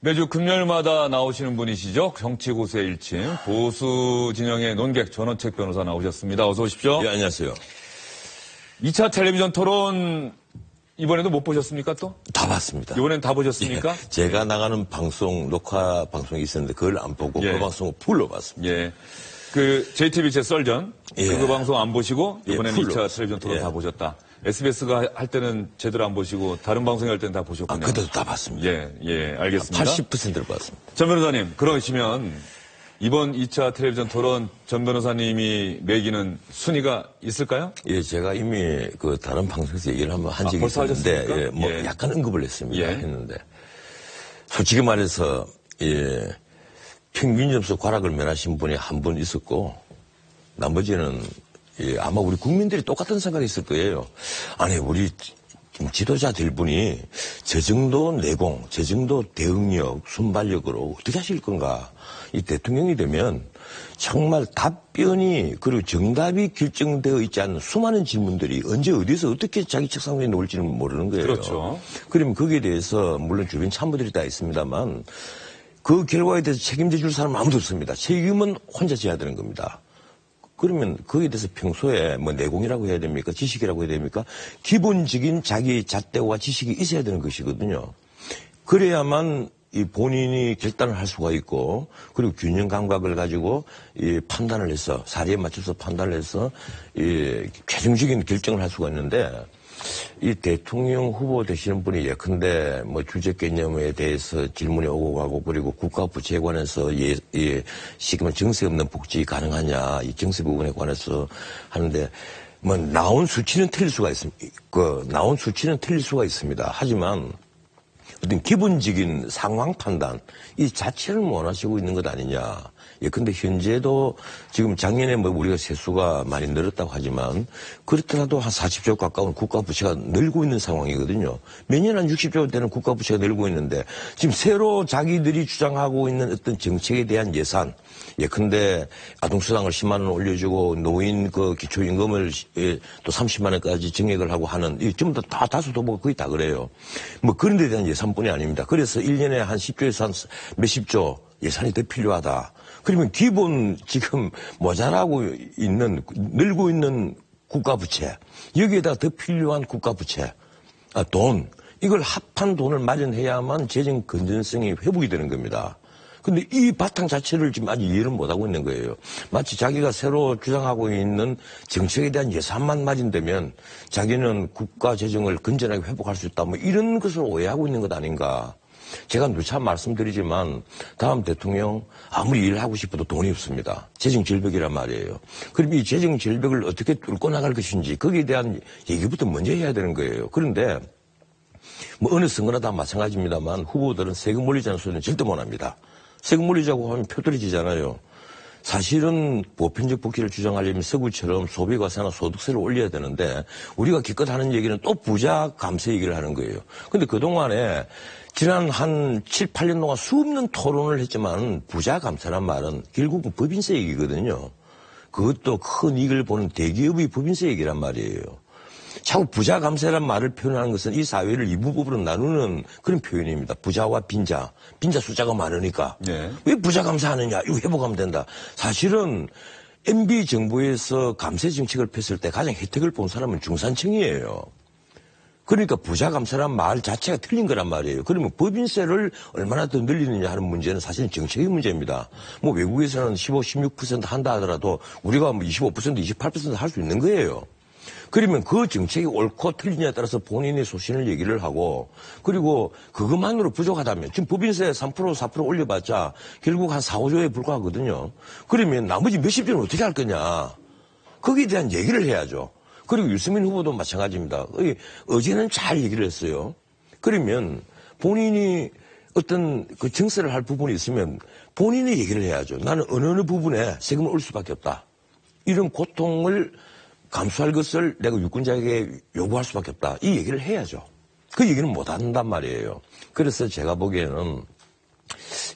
매주 금요일마다 나오시는 분이시죠. 정치고수의 일침, 보수 진영의 논객 전원책 변호사 나오셨습니다. 어서 오십시오. 예, 안녕하세요. 2차 텔레비전 토론 이번에도 못 보셨습니까 또? 다 봤습니다. 이번엔 다 보셨습니까? 예, 제가 나가는 방송, 녹화 방송이 있었는데 그걸 안 보고 예. 그 방송을 풀로 봤습니다. 예. 그 JTBC 썰전 예. 그 방송 안 보시고 이번에는 예, 2차 텔레비전 토론 예. 다 보셨다. SBS가 할 때는 제대로 안 보시고 다른 방송이 할 때는 다 보셨군요. 그때도 다 봤습니다. 예, 알겠습니다. 80%를 봤습니다. 전 변호사님, 그러시면 이번 2차 텔레비전 토론 전 변호사님이 매기는 순위가 있을까요? 예, 제가 이미 그 다른 방송에서 얘기를 한번 한 적이 벌써 있었는데, 하셨습니까? 예, 뭐 예. 약간 언급을 했습니다. 예. 했는데 솔직히 말해서 평균 점수 과락을 면하신 분이 한 분 있었고 나머지는 아마 우리 국민들이 똑같은 생각이 있을 거예요. 아니 우리 지도자 될 분이 저 정도 내공, 저 정도 대응력, 순발력으로 어떻게 하실 건가. 이 대통령이 되면 정말 답변이 그리고 정답이 결정되어 있지 않는 수많은 질문들이 언제 어디서 어떻게 자기 책상 위에 놓을지는 모르는 거예요. 그렇죠. 그러면 거기에 대해서 물론 주변 참모들이 다 있습니다만 그 결과에 대해서 책임져 줄 사람은 아무도 없습니다. 책임은 혼자 져야 되는 겁니다. 그러면 거기에 대해서 평소에 뭐 내공이라고 해야 됩니까? 지식이라고 해야 됩니까? 기본적인 자기 잣대와 지식이 있어야 되는 것이거든요. 그래야만 이 본인이 결단을 할 수가 있고 그리고 균형 감각을 가지고 이 판단을 해서 사리에 맞춰서 판단을 해서 이 최종적인 결정을 할 수가 있는데 이 대통령 후보 되시는 분이 예컨대 뭐 주적 개념에 대해서 질문이 오고 가고 그리고 국가 부채에 관해서 시기만 정세 없는 복지 가능하냐 이 정세 부분에 관해서 하는데 뭐 나온 수치는 틀릴 수가 있습니다. 나온 수치는 틀릴 수가 있습니다. 하지만 어떤 기본적인 상황 판단 이 자체를 못 하시고 있는 것 아니냐. 예컨대 현재도 지금 작년에 뭐 우리가 세수가 많이 늘었다고 하지만 그렇더라도 한 40조 가까운 국가 부채가 늘고 있는 상황이거든요. 매년 한 60조 되는 국가 부채가 늘고 있는데 지금 새로 자기들이 주장하고 있는 어떤 정책에 대한 예산 예컨대 아동수당을 10만 원 올려주고 노인 그 기초임금을 또 30만 원까지 증액을 하고 하는 이 전부 다 다수도보가 거의 다 그래요. 뭐 그런 데 대한 예산뿐이 아닙니다. 그래서 1년에 한 10조에서 한 몇십조 예산이 더 필요하다. 그러면 기본 지금 모자라고 있는 늘고 있는 국가부채 여기에다 더 필요한 국가부채 돈 이걸 합한 돈을 마련해야만 재정 건전성이 회복이 되는 겁니다. 근데 이 바탕 자체를 지금 아직 이해를 못하고 있는 거예요. 마치 자기가 새로 주장하고 있는 정책에 대한 예산만 마련되면 자기는 국가 재정을 건전하게 회복할 수 있다. 뭐 이런 것을 오해하고 있는 것 아닌가. 제가 누차 말씀드리지만 다음 대통령 아무리 일하고 싶어도 돈이 없습니다. 재정 절벽이란 말이에요. 그럼 이 재정 절벽을 어떻게 뚫고 나갈 것인지 거기에 대한 얘기부터 먼저 해야 되는 거예요. 그런데 뭐 어느 선거나 다 마찬가지입니다만 후보들은 세금 올리자는 소리는 절대 못 합니다. 세금 올리자고 하면 표 떨어지잖아요. 사실은 보편적 복지를 주장하려면 서구처럼 소비과세나 소득세를 올려야 되는데 우리가 기껏 하는 얘기는 또 부자 감세 얘기를 하는 거예요. 근데 그동안에 지난 한 7, 8년 동안 수없는 토론을 했지만 부자 감세란 말은 결국은 법인세 얘기거든요. 그것도 큰 이익을 보는 대기업의 법인세 얘기란 말이에요. 자꾸 부자 감세란 말을 표현하는 것은 이 사회를 이부법으로 나누는 그런 표현입니다. 부자와 빈자. 빈자 숫자가 많으니까. 네. 왜 부자 감세하느냐. 이거 회복하면 된다. 사실은 MB 정부에서 감세 정책을 폈을 때 가장 혜택을 본 사람은 중산층이에요. 그러니까 부자 감세란 말 자체가 틀린 거란 말이에요. 그러면 법인세를 얼마나 더 늘리느냐 하는 문제는 사실은 정책의 문제입니다. 뭐 외국에서는 15, 16% 한다 하더라도 우리가 뭐 25%, 28% 할 수 있는 거예요. 그러면 그 정책이 옳고 틀리냐에 따라서 본인의 소신을 얘기를 하고 그리고 그것만으로 부족하다면 지금 법인세 3%, 4% 올려봤자 결국 한 4, 5조에 불과하거든요. 그러면 나머지 몇십 조는 어떻게 할 거냐. 거기에 대한 얘기를 해야죠. 그리고 유승민 후보도 마찬가지입니다. 어제는 잘 얘기를 했어요. 그러면 본인이 어떤 그 정세를 할 부분이 있으면 본인이 얘기를 해야죠. 나는 어느 부분에 세금을 올 수밖에 없다. 이런 고통을 감수할 것을 내가 유권자에게 요구할 수밖에 없다. 이 얘기를 해야죠. 그 얘기는 못 한단 말이에요. 그래서 제가 보기에는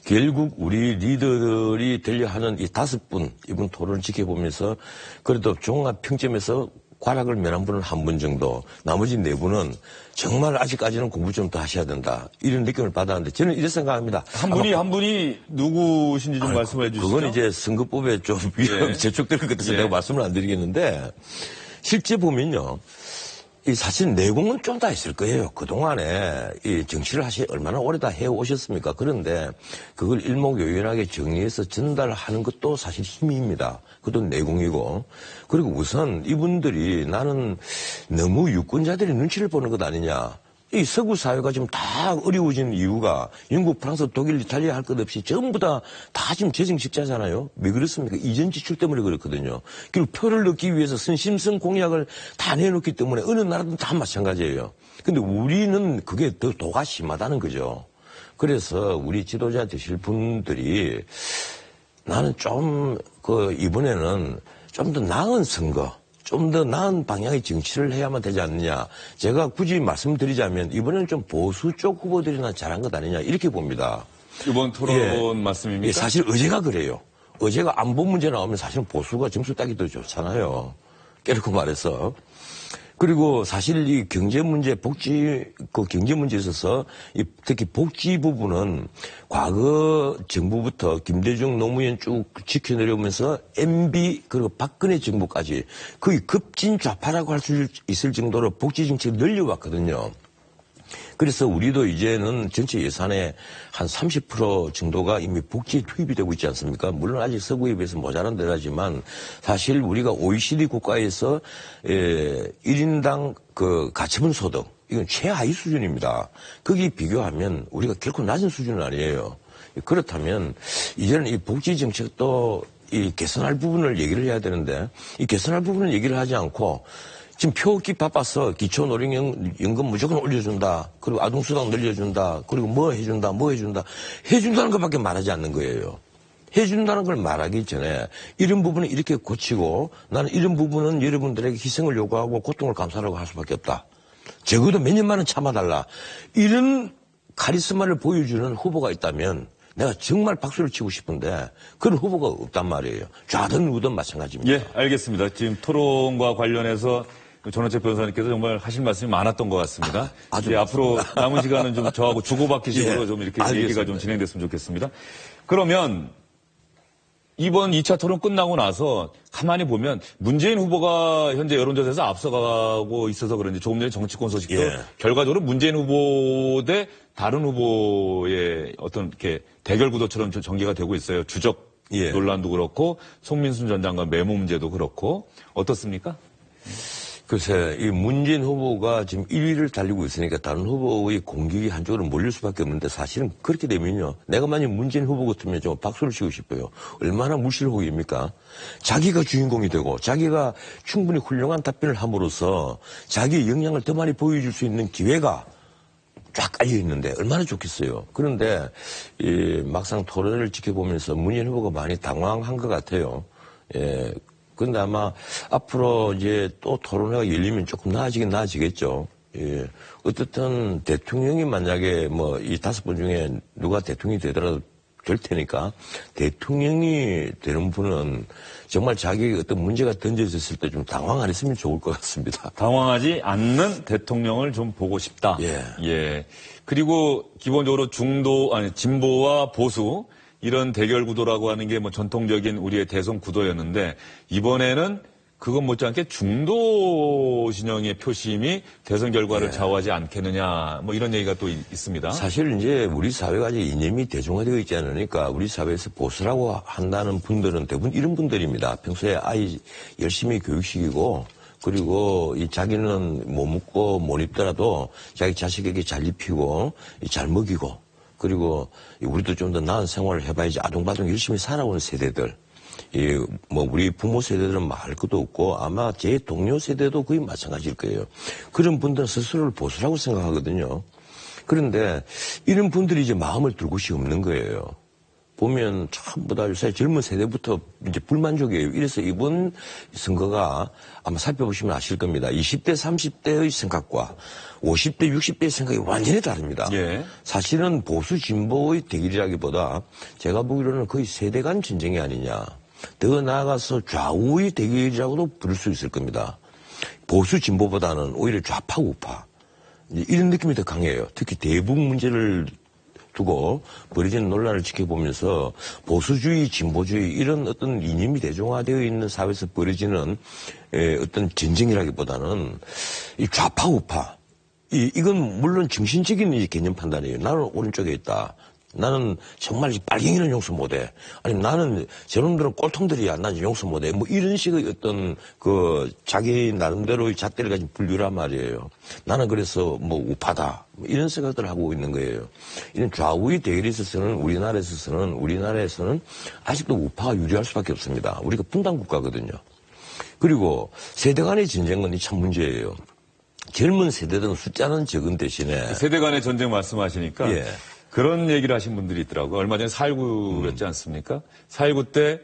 결국 우리 리더들이 되려 하는 이 5분, 이분 토론을 지켜보면서 그래도 종합 평점에서 과락을 면한 분은 한 분 정도, 나머지 네 분은 정말 아직까지는 공부 좀 더 하셔야 된다. 이런 느낌을 받았는데 저는 이렇게 생각합니다. 한 분이 누구신지 좀 말씀해 주시죠. 그건 이제 선거법에 좀 제촉될 것 같아서 내가 말씀을 안 드리겠는데 실제 보면요. 이 사실 내공은 좀 다 있을 거예요. 그동안에 이 정치를 얼마나 오래 다 해오셨습니까? 그런데 그걸 일목요연하게 정리해서 전달하는 것도 사실 힘입니다. 그것도 내공이고. 그리고 우선 이분들이 나는 너무 유권자들이 눈치를 보는 것 아니냐. 이 서구 사회가 지금 다 어려워진 이유가 영국, 프랑스, 독일, 이탈리아 할 것 없이 전부 다 지금 재정식자잖아요. 왜 그렇습니까? 이전 지출 때문에 그렇거든요. 그리고 표를 넣기 위해서 선심성 공약을 다 내놓기 때문에 어느 나라든 다 마찬가지예요. 근데 우리는 그게 더 도가 심하다는 거죠. 그래서 우리 지도자 되실 분들이 나는 이번에는 좀 더 나은 선거, 좀 더 나은 방향의 정치를 해야만 되지 않느냐. 제가 굳이 말씀드리자면 이번에는 좀 보수 쪽 후보들이나 잘한 것 아니냐 이렇게 봅니다. 이번 토론 말씀입니까? 사실 어제가 그래요. 어제가 안보 문제 나오면 사실은 보수가 점수 따기 더 좋잖아요. 깨놓고 말해서. 그리고 사실 이 경제 문제에 있어서 특히 복지 부분은 과거 정부부터 김대중 노무현 쭉 지켜내려오면서 MB 그리고 박근혜 정부까지 거의 급진 좌파라고 할 수 있을 정도로 복지 정책을 늘려왔거든요. 그래서 우리도 이제는 전체 예산의 한 30% 정도가 이미 복지에 투입이 되고 있지 않습니까? 물론 아직 서구에 비해서 모자란 데라지만 사실 우리가 OECD 국가에서 1인당 그 가처분 소득 이건 최하위 수준입니다. 거기 비교하면 우리가 결코 낮은 수준은 아니에요. 그렇다면 이제는 이 복지 정책도 이 개선할 부분을 얘기를 해야 되는데 이 개선할 부분을 얘기를 하지 않고 지금 표 얻기 바빠서 기초노령연금 무조건 올려준다. 그리고 아동수당 늘려준다. 그리고 뭐 해준다. 해준다는 것밖에 말하지 않는 거예요. 해준다는 걸 말하기 전에 이런 부분은 이렇게 고치고 나는 이런 부분은 여러분들에게 희생을 요구하고 고통을 감수하라고 할 수밖에 없다. 적어도 몇 년만은 참아달라. 이런 카리스마를 보여주는 후보가 있다면 내가 정말 박수를 치고 싶은데 그런 후보가 없단 말이에요. 좌든 우든 마찬가지입니다. 예, 알겠습니다. 지금 토론과 관련해서 전원책 변호사님께서 정말 하실 말씀이 많았던 것 같습니다. 이제 앞으로 남은 시간은 좀 저하고 주고받기 식으로 좀 이렇게 알겠습니다. 얘기가 좀 진행됐으면 좋겠습니다. 그러면 이번 2차 토론 끝나고 나서 가만히 보면 문재인 후보가 현재 여론조사에서 앞서가고 있어서 그런지 조금 전에 정치권 소식도 결과적으로 문재인 후보 대 다른 후보의 어떤 이렇게 대결 구도처럼 전개가 되고 있어요. 주적 논란도 그렇고 송민순 전 장관 메모 문제도 그렇고 어떻습니까? 글쎄, 이 문재인 후보가 지금 1위를 달리고 있으니까 다른 후보의 공격이 한쪽으로 몰릴 수밖에 없는데 사실은 그렇게 되면요. 내가 만약 문재인 후보 같으면 좀 박수를 치고 싶어요. 얼마나 무실혹입니까? 자기가 주인공이 되고 자기가 충분히 훌륭한 답변을 함으로써 자기의 역량을 더 많이 보여줄 수 있는 기회가 쫙 깔려 있는데 얼마나 좋겠어요. 그런데 막상 토론을 지켜보면서 문재인 후보가 많이 당황한 것 같아요. 근데 아마 앞으로 이제 또 토론회가 열리면 조금 나아지겠죠. 어떻든 대통령이 만약에 뭐 이 5분 중에 누가 대통령이 되더라도 될 테니까 대통령이 되는 분은 정말 자기에게 어떤 문제가 던져졌을 때 좀 당황 안 했으면 좋을 것 같습니다. 당황하지 않는 대통령을 좀 보고 싶다. 예. 그리고 기본적으로 진보와 보수 이런 대결 구도라고 하는 게 뭐 전통적인 우리의 대선 구도였는데 이번에는 그것 못지않게 중도 진영의 표심이 대선 결과를 좌우하지 않겠느냐 뭐 이런 얘기가 또 있습니다. 사실 이제 우리 사회가 이제 이념이 대중화되어 있지 않으니까 우리 사회에서 보수라고 한다는 분들은 대부분 이런 분들입니다. 평소에 아이 열심히 교육시키고 그리고 이 자기는 못 먹고 못 입더라도 자기 자식에게 잘 입히고 잘 먹이고 그리고 우리도 좀 더 나은 생활을 해봐야지 아둥바둥 열심히 살아오는 세대들. 우리 부모 세대들은 말할 것도 없고 아마 제 동료 세대도 거의 마찬가지일 거예요. 그런 분들은 스스로를 보수라고 생각하거든요. 그런데 이런 분들이 이제 마음을 둘 곳이 없는 거예요. 보면 전부 다 요새 젊은 세대부터 이제 불만족이에요. 이래서 이번 선거가 아마 살펴보시면 아실 겁니다. 20대, 30대의 생각과 50대, 60대의 생각이 완전히 다릅니다. 사실은 보수 진보의 대결이라기보다 제가 보기로는 거의 세대 간 전쟁이 아니냐. 더 나아가서 좌우의 대결이라고도 부를 수 있을 겁니다. 보수 진보보다는 오히려 좌파 우파 이런 느낌이 더 강해요. 특히 대북 문제를 두고 벌어지는 논란을 지켜보면서 보수주의, 진보주의 이런 어떤 이념이 대중화되어 있는 사회에서 벌어지는 어떤 전쟁이라기보다는 이 좌파 우파 이건 물론 정신적인 개념 판단이에요. 나는 오른쪽에 있다. 나는 정말 빨갱이는 용서 못해. 아니면 나는 저놈들은 꼴통들이야. 난 용서 못해. 뭐 이런 식의 어떤 자기 나름대로의 잣대를 가진 분류란 말이에요. 나는 그래서 뭐 우파다. 뭐 이런 생각들을 하고 있는 거예요. 이런 좌우의 대결에 있어서는 우리나라에서는 아직도 우파가 유리할 수밖에 없습니다. 우리가 분단 국가거든요. 그리고 세대 간의 전쟁은 참 문제예요. 젊은 세대들은 숫자는 적은 대신에 세대 간의 전쟁 말씀하시니까 예. 그런 얘기를 하신 분들이 있더라고요. 얼마 전에 4.19였지 않습니까? 4.19 때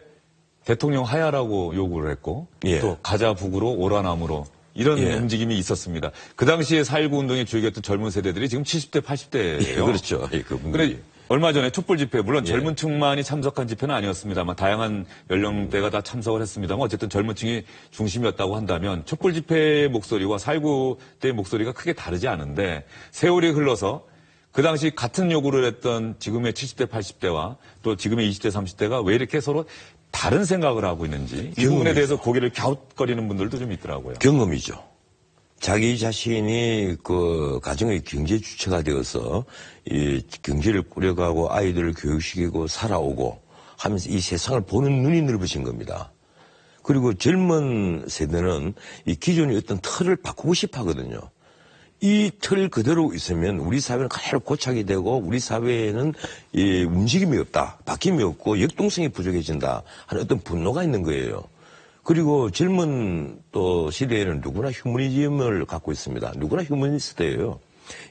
대통령 하야라고 요구를 했고 예. 또 가자 북으로 오라남으로 이런 예. 움직임이 있었습니다. 그 당시에 4.19 운동에 주역이었던 젊은 세대들이 지금 70대, 80대예요. 예, 그렇죠. 예, 그런데 얼마 전에 촛불 집회, 물론 젊은 층만이 참석한 집회는 아니었습니다만 다양한 연령대가 다 참석을 했습니다만 어쨌든 젊은 층이 중심이었다고 한다면 촛불 집회의 목소리와 4.19 때의 목소리가 크게 다르지 않은데 세월이 흘러서 그 당시 같은 요구를 했던 지금의 70대, 80대와 또 지금의 20대, 30대가 왜 이렇게 서로 다른 생각을 하고 있는지 이 부분에 대해서 고개를 갸웃거리는 분들도 좀 있더라고요. 경험이죠. 자기 자신이 그 가정의 경제 주체가 되어서 이 경제를 꾸려가고 아이들을 교육시키고 살아오고 하면서 이 세상을 보는 눈이 넓어진 겁니다. 그리고 젊은 세대는 이 기존의 어떤 틀을 바꾸고 싶어 하거든요. 이 틀 그대로 있으면 우리 사회는 그대로 고착이 되고 우리 사회에는 이 움직임이 없다, 바뀜이 없고 역동성이 부족해진다 하는 어떤 분노가 있는 거예요. 그리고 젊은 또 시대에는 누구나 휴머니즘을 갖고 있습니다. 누구나 휴머니스트예요.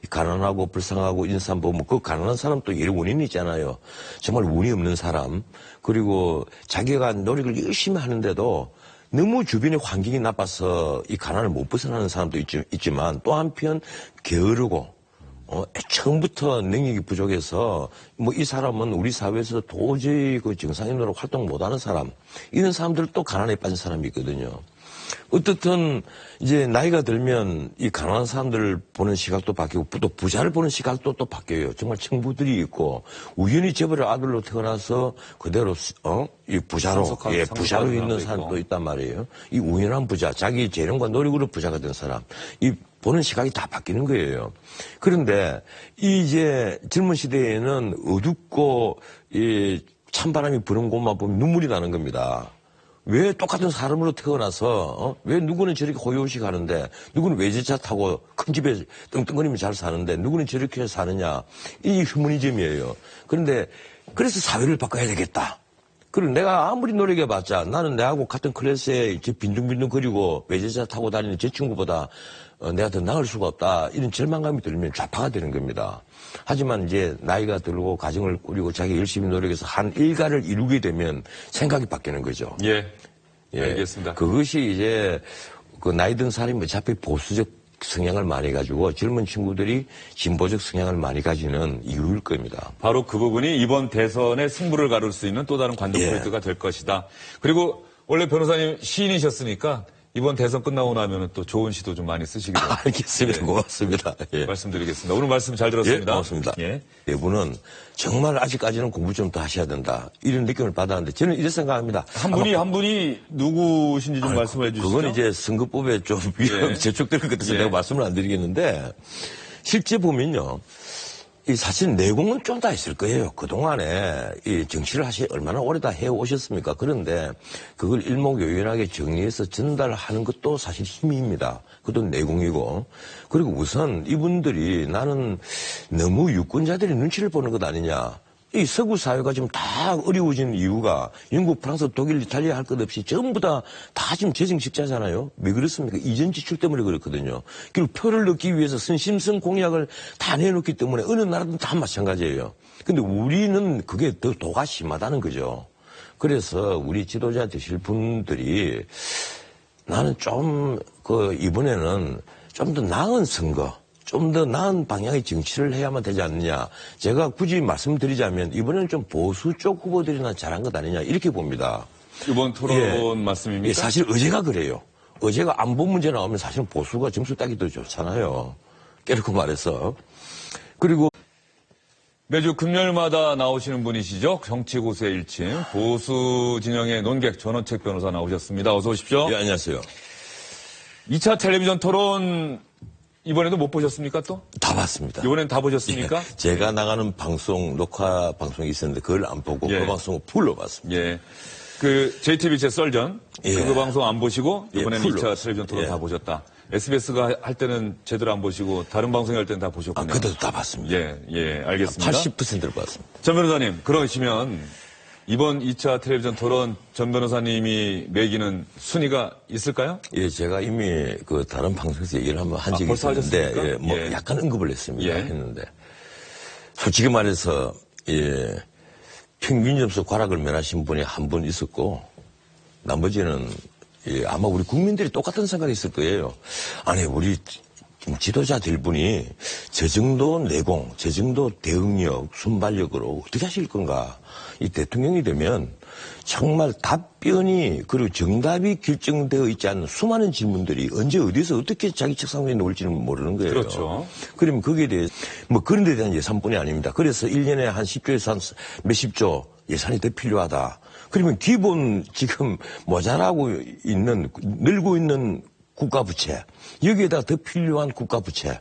가난하고 불쌍하고 인사보면 그 가난한 사람 또 여러 원인이 있잖아요. 정말 운이 없는 사람, 그리고 자기가 노력을 열심히 하는데도 너무 주변의 환경이 나빠서 이 가난을 못 벗어나는 사람도 있지만 또 한편 게으르고 처음부터 능력이 부족해서 뭐 이 사람은 우리 사회에서 도저히 그 정상인으로 활동 못하는 사람, 이런 사람들 또 가난에 빠진 사람이 있거든요. 어떻든 이제 나이가 들면 이 가난한 사람들을 보는 시각도 바뀌고 또 부자를 보는 시각도 또 바뀌어요. 정말 청부들이 있고 우연히 재벌의 아들로 태어나서 그대로 이 부자로 부자로 있는 사람도 있단 말이에요. 이 우연한 부자, 자기 재능과 노력으로 부자가 된 사람, 이 보는 시각이 다 바뀌는 거예요. 그런데 이제 젊은 시대에는 어둡고 이 찬바람이 부는 곳만 보면 눈물이 나는 겁니다. 왜 똑같은 사람으로 태어나서 왜 누구는 저렇게 호요식 하는데 누구는 외제차 타고 큰 집에 떵떵거리며 잘 사는데 누구는 저렇게 사느냐, 이 휴머니즘이에요. 그런데 그래서 사회를 바꿔야 되겠다. 그리고 내가 아무리 노력해봤자 나는 내하고 같은 클래스에 빈둥빈둥거리고 외제차 타고 다니는 제 친구보다 내가 더 나을 수가 없다, 이런 절망감이 들면 좌파가 되는 겁니다. 하지만 이제 나이가 들고 가정을 꾸리고 자기 열심히 노력해서 한 일가를 이루게 되면 생각이 바뀌는 거죠. 예, 알겠습니다. 그것이 이제 그 나이 든 사람이 어차피 보수적 성향을 많이 가지고 젊은 친구들이 진보적 성향을 많이 가지는 이유일 겁니다. 바로 그 부분이 이번 대선의 승부를 가를 수 있는 또 다른 관전 포인트가 될 것이다. 그리고 원래 변호사님 시인이셨으니까 이번 대선 끝나고 나면은 또 좋은 시도 좀 많이 쓰시기로. 알겠습니다. 고맙습니다. 말씀드리겠습니다. 오늘 말씀 잘 들었습니다. 고맙습니다. 이분은 정말 아직까지는 공부 좀 더 하셔야 된다, 이런 느낌을 받았는데 저는 이렇게 생각합니다. 한 분이 누구신지 좀 말씀해 주시죠. 그건 이제 선거법에 좀 제촉될 것 같아서 내가 말씀을 안 드리겠는데, 실제 보면요, 이 사실 내공은 좀 다 있을 거예요. 그동안에 이 정치를 얼마나 오래 다 해오셨습니까? 그런데 그걸 일목요연하게 정리해서 전달하는 것도 사실 힘입니다. 그것도 내공이고. 그리고 우선 이분들이 나는 너무 유권자들이 눈치를 보는 것 아니냐. 이 서구 사회가 지금 다 어려워진 이유가 영국, 프랑스, 독일, 이탈리아 할 것 없이 전부 다 지금 재정식자잖아요. 왜 그렇습니까? 이전 지출 때문에 그렇거든요. 그리고 표를 넣기 위해서 선심성 공약을 다 내놓기 때문에 어느 나라든 다 마찬가지예요. 근데 우리는 그게 더 도가 심하다는 거죠. 그래서 우리 지도자 되실 분들이 나는 이번에는 좀 더 나은 선거, 좀 더 나은 방향의 정치를 해야만 되지 않느냐. 제가 굳이 말씀드리자면 이번에는 좀 보수 쪽 후보들이나 잘한 것 아니냐, 이렇게 봅니다. 이번 토론 말씀입니까? 사실 어제가 그래요. 어제가 안보 문제 나오면 사실은 보수가 점수 따기 더 좋잖아요. 깨놓고 말해서. 그리고 매주 금요일마다 나오시는 분이시죠. 정치고수의 일침, 보수 진영의 논객 전원책 변호사 나오셨습니다. 어서 오십시오. 예, 안녕하세요. 2차 텔레비전 토론 이번에도 못 보셨습니까 또? 다 봤습니다. 이번엔 다 보셨습니까? 예, 제가 나가는 방송, 녹화 방송이 있었는데 그걸 안 보고 예. 그 방송을 풀로 봤습니다. 예. 그 JTBC 썰전 예. 그 방송 안 보시고 예, 이번에는 풀로 2차 텔레비전 토론 예. 다 보셨다. SBS가 할 때는 제대로 안 보시고 다른 방송이 할 때는 다 보셨군요. 그때도 다 봤습니다. 예, 알겠습니다. 80%를 봤습니다. 전 변호사님, 그러시면 이번 2차 텔레비전 토론 전 변호사님이 매기는 순위가 있을까요? 예, 제가 이미 그 다른 방송에서 얘기를 한번 한 적이 벌써 있었는데, 하셨습니까? 예, 뭐 예. 약간 언급을 했습니다. 예. 했는데, 솔직히 말해서, 예, 평균 점수 과락을 면하신 분이 한 분 있었고, 나머지는, 예, 아마 우리 국민들이 똑같은 생각이 있을 거예요. 아니, 우리 지도자들 분이 저 정도 내공, 저 정도 대응력, 순발력으로 어떻게 하실 건가. 이 대통령이 되면 정말 답변이 그리고 정답이 결정되어 있지 않는 수많은 질문들이 언제 어디서 어떻게 자기 책상 위에 놓을지는 모르는 거예요. 그렇죠. 그러면 거기에 대해 뭐 그런 데 대한 예산뿐이 아닙니다. 그래서 1년에 한 10조에서 한 몇십조 예산이 더 필요하다. 그러면 기본 지금 모자라고 있는 늘고 있는 국가부채 여기에다 더 필요한 국가부채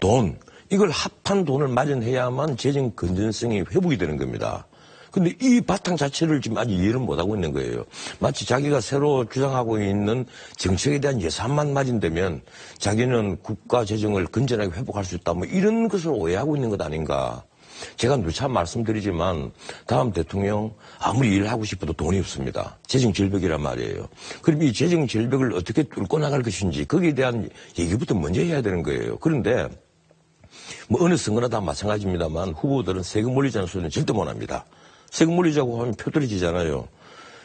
돈 이걸 합한 돈을 마련해야만 재정 건전성이 회복이 되는 겁니다. 근데 이 바탕 자체를 지금 아직 이해를 못하고 있는 거예요. 마치 자기가 새로 주장하고 있는 정책에 대한 예산만 마련되면 자기는 국가 재정을 건전하게 회복할 수 있다. 뭐 이런 것을 오해하고 있는 것 아닌가. 제가 누차 말씀드리지만 다음 대통령 아무리 일을 하고 싶어도 돈이 없습니다. 재정 절벽이란 말이에요. 그럼 이 재정 절벽을 어떻게 뚫고 나갈 것인지 거기에 대한 얘기부터 먼저 해야 되는 거예요. 그런데 뭐 어느 선거나 다 마찬가지입니다만 후보들은 세금 올리자는 소리는 절대 못합니다. 세금 올리자고 하면 표들이 지잖아요.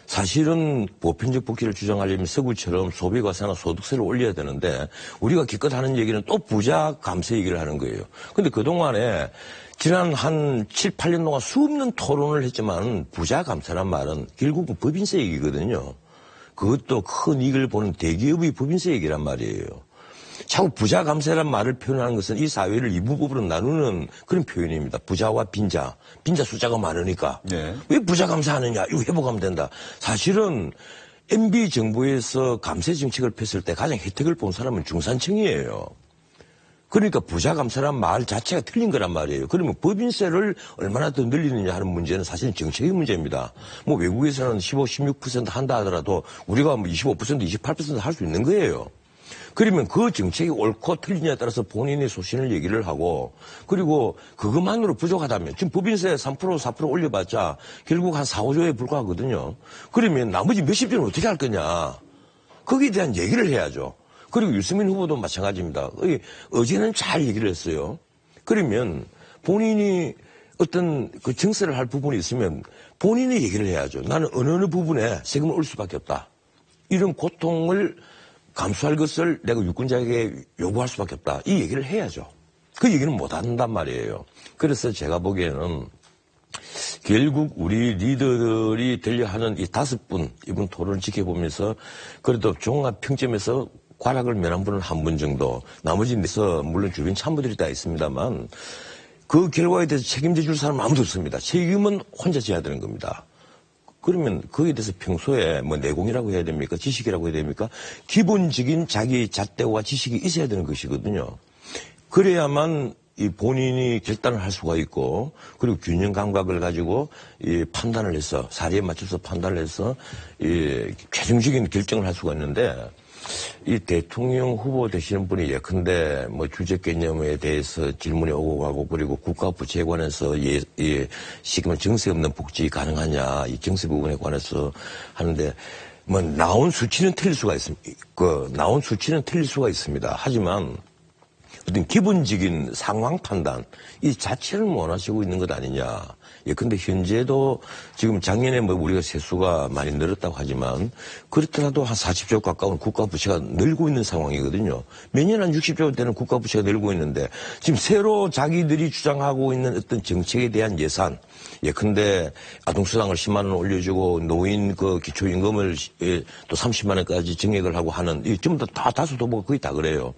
사실은 보편적 복지를 주장하려면 서구처럼 소비과세나 소득세를 올려야 되는데 우리가 기껏 하는 얘기는 또 부자 감세 얘기를 하는 거예요. 근데 그동안에 지난 한 7, 8년 동안 수없는 토론을 했지만 부자 감세란 말은 결국은 법인세 얘기거든요. 그것도 큰 이익을 보는 대기업의 법인세 얘기란 말이에요. 자꾸 부자 감세란 말을 표현하는 것은 이 사회를 이부법으로 나누는 그런 표현입니다. 부자와 빈자. 빈자 숫자가 많으니까. 네. 왜 부자 감세하느냐. 이거 회복하면 된다. 사실은 MB 정부에서 감세 정책을 폈을 때 가장 혜택을 본 사람은 중산층이에요. 그러니까 부자 감세란 말 자체가 틀린 거란 말이에요. 그러면 법인세를 얼마나 더 늘리느냐 하는 문제는 사실은 정책의 문제입니다. 뭐 외국에서는 15, 16% 한다 하더라도 우리가 뭐 25%, 28% 할 수 있는 거예요. 그러면 그 정책이 옳고 틀리냐에 따라서 본인의 소신을 얘기를 하고 그리고 그것만으로 부족하다면 지금 법인세 3%, 4% 올려봤자 결국 한 4, 5조에 불과하거든요. 그러면 나머지 몇십 조는 어떻게 할 거냐. 거기에 대한 얘기를 해야죠. 그리고 유승민 후보도 마찬가지입니다. 어제는 잘 얘기를 했어요. 그러면 본인이 어떤 그 정세를 할 부분이 있으면 본인이 얘기를 해야죠. 나는 어느 부분에 세금을 올 수밖에 없다. 이런 고통을 감수할 것을 내가 유권자에게 요구할 수밖에 없다. 이 얘기를 해야죠. 그 얘기는 못 한단 말이에요. 그래서 제가 보기에는 결국 우리 리더들이 되려 하는 이 5분, 이번 토론을 지켜보면서 그래도 종합 평점에서 과락을 면한 분은 한 분 정도, 나머지에서 물론 주변 참모들이 다 있습니다만 그 결과에 대해서 책임져 줄 사람은 아무도 없습니다. 책임은 혼자 져야 되는 겁니다. 그러면 거기에 대해서 평소에 뭐 내공이라고 해야 됩니까? 지식이라고 해야 됩니까? 기본적인 자기 잣대와 지식이 있어야 되는 것이거든요. 그래야만 이 본인이 결단을 할 수가 있고 그리고 균형 감각을 가지고 이 판단을 해서 사리에 맞춰서 판단을 해서 이 최종적인 결정을 할 수가 있는데 이 대통령 후보 되시는 분이 예컨대 뭐 주적 개념에 대해서 질문이 오고 가고 그리고 국가 부채에 관해서 시기면 정세 없는 복지 가능하냐 이 정세 부분에 관해서 하는데 뭐 나온 수치는 틀릴 수가 있습니다. 나온 수치는 틀릴 수가 있습니다. 하지만 어떤 기본적인 상황 판단 이 자체를 못 하시고 있는 것 아니냐. 예, 근데 현재도 지금 작년에 뭐 우리가 세수가 많이 늘었다고 하지만 그렇더라도 한 40조 가까운 국가 부채가 늘고 있는 상황이거든요. 매년 한 60조 되는 국가 부채가 늘고 있는데 지금 새로 자기들이 주장하고 있는 어떤 정책에 대한 예산 예, 근데 아동수당을 10만 원 올려주고 노인 그 기초임금을 또 30만 원까지 증액을 하고 하는 이 전부 다 다수도 뭐 거의 다 그래요.